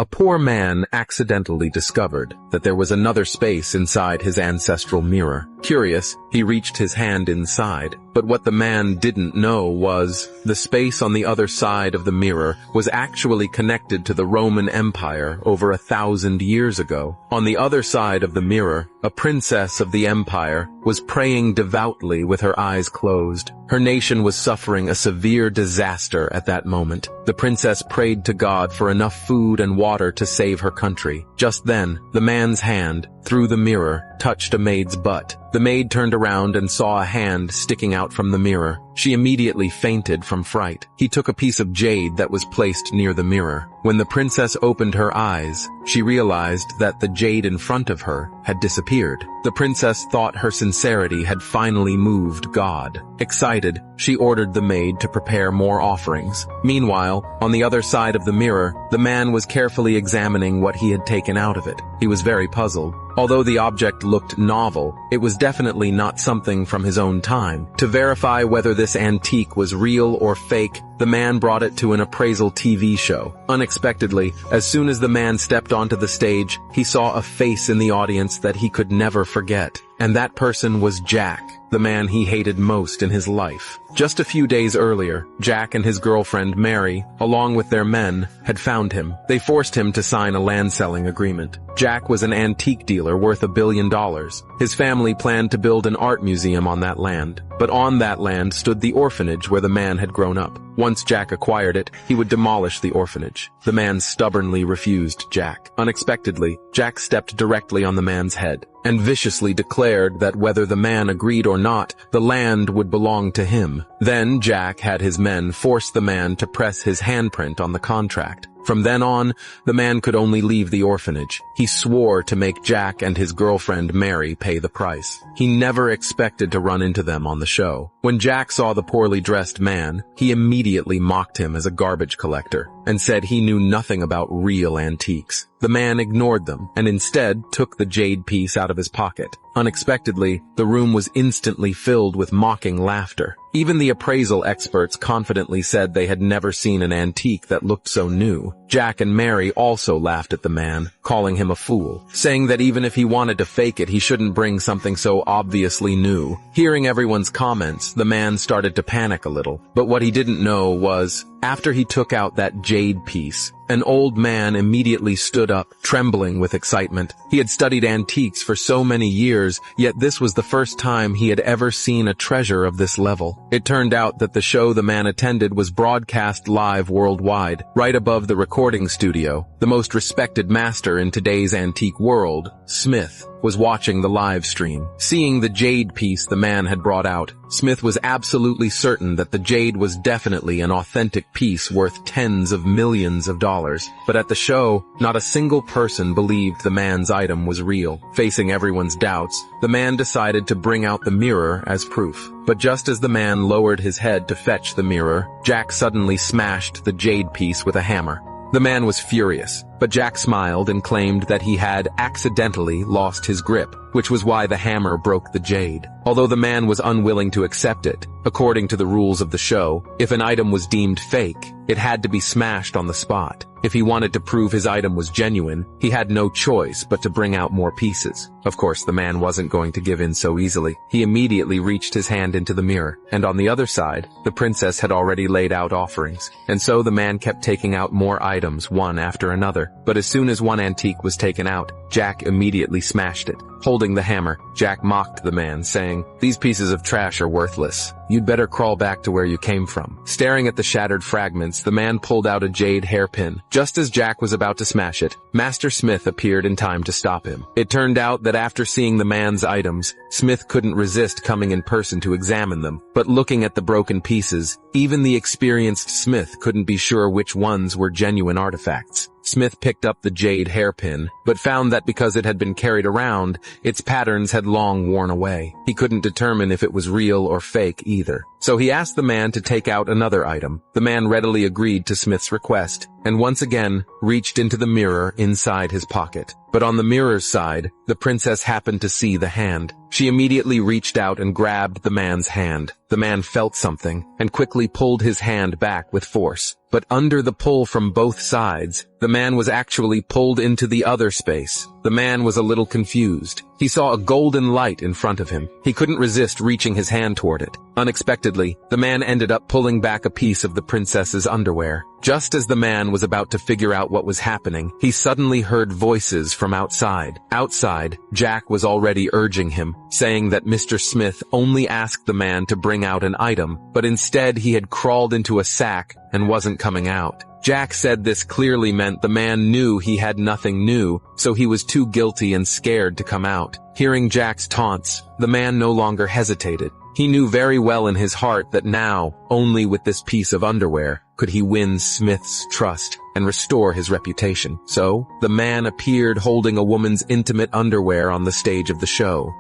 A poor man accidentally discovered that there was another space inside his ancestral mirror. Curious, he reached his hand inside, but what the man didn't know was the space on the other side of the mirror was actually connected to the Roman Empire over 1,000 years ago. On the other side of the mirror, a princess of the empire was praying devoutly with her eyes closed. Her nation was suffering a severe disaster at that moment. The princess prayed to God for enough food and water to save her country. Just then, the man's hand, through the mirror, touched a maid's butt. The maid turned around and saw a hand sticking out from the mirror. She immediately fainted from fright. He took a piece of jade that was placed near the mirror. When the princess opened her eyes, she realized that the jade in front of her had disappeared. The princess thought her sincerity had finally moved God. Excited, she ordered the maid to prepare more offerings. Meanwhile, on the other side of the mirror, the man was carefully examining what he had taken out of it. He was very puzzled. Although the object looked novel, it was definitely not something from his own time. To verify whether this antique was real or fake, the man brought it to an appraisal TV show. Unexpectedly, as soon as the man stepped onto the stage, he saw a face in the audience that he could never forget. And that person was Jack, the man he hated most in his life. Just a few days earlier, Jack and his girlfriend Mary, along with their men, had found him. They forced him to sign a land-selling agreement. Jack was an antique dealer worth $1 billion. His family planned to build an art museum on that land, but on that land stood the orphanage where the man had grown up. Once Jack acquired it, he would demolish the orphanage. The man stubbornly refused Jack. Unexpectedly, Jack stepped directly on the man's head and viciously declared that whether the man agreed or not, the land would belong to him. Then Jack had his men force the man to press his handprint on the contract. From then on, the man could only leave the orphanage. He swore to make Jack and his girlfriend Mary pay the price. He never expected to run into them on the show. When Jack saw the poorly dressed man, he immediately mocked him as a garbage collector and said he knew nothing about real antiques. The man ignored them and instead took the jade piece out of his pocket. Unexpectedly, the room was instantly filled with mocking laughter. Even the appraisal experts confidently said they had never seen an antique that looked so new. Jack and Mary also laughed at the man, calling him a fool, saying that even if he wanted to fake it, he shouldn't bring something so obviously new. Hearing everyone's comments, the man started to panic a little, but what he didn't know was, after he took out that jade piece, an old man immediately stood up, trembling with excitement. He had studied antiques for so many years, yet this was the first time he had ever seen a treasure of this level. It turned out that the show the man attended was broadcast live worldwide, right above the recording studio. The most respected master in today's antique world, Smith, was watching the live stream. Seeing the jade piece the man had brought out, Smith was absolutely certain that the jade was definitely an authentic piece worth tens of millions of dollars. But at the show, not a single person believed the man's item was real. Facing everyone's doubts, the man decided to bring out the mirror as proof. But just as the man lowered his head to fetch the mirror, Jack suddenly smashed the jade piece with a hammer. The man was furious, but Jack smiled and claimed that he had accidentally lost his grip, which was why the hammer broke the jade. Although the man was unwilling to accept it, according to the rules of the show, if an item was deemed fake, it had to be smashed on the spot. If he wanted to prove his item was genuine, he had no choice but to bring out more pieces. Of course, the man wasn't going to give in so easily. He immediately reached his hand into the mirror, and on the other side, the princess had already laid out offerings. And so the man kept taking out more items, one after another. But as soon as one antique was taken out, Jack immediately smashed it. Holding the hammer, Jack mocked the man, saying, "These pieces of trash are worthless. You'd better crawl back to where you came from." Staring at the shattered fragments, the man pulled out a jade hairpin. Just as Jack was about to smash it, Master Smith appeared in time to stop him. It turned out that after seeing the man's items, Smith couldn't resist coming in person to examine them. But looking at the broken pieces, even the experienced Smith couldn't be sure which ones were genuine artifacts. Smith picked up the jade hairpin, but found that because it had been carried around, its patterns had long worn away. He couldn't determine if it was real or fake either. So he asked the man to take out another item. The man readily agreed to Smith's request, and once again reached into the mirror inside his pocket. But on the mirror's side, the princess happened to see the hand. She immediately reached out and grabbed the man's hand. The man felt something and quickly pulled his hand back with force. But under the pull from both sides, the man was actually pulled into the other space. The man was a little confused. He saw a golden light in front of him. He couldn't resist reaching his hand toward it. Unexpectedly, the man ended up pulling back a piece of the princess's underwear. Just as the man was about to figure out what was happening, he suddenly heard voices from outside. Outside, Jack was already urging him, saying that Mr. Smith only asked the man to bring out an item, but instead he had crawled into a sack and wasn't coming out. Jack said this clearly meant the man knew he had nothing new, so he was too guilty and scared to come out. Hearing Jack's taunts, the man no longer hesitated. He knew very well in his heart that now, only with this piece of underwear, could he win Smith's trust and restore his reputation. So, the man appeared holding a woman's intimate underwear on the stage of the show.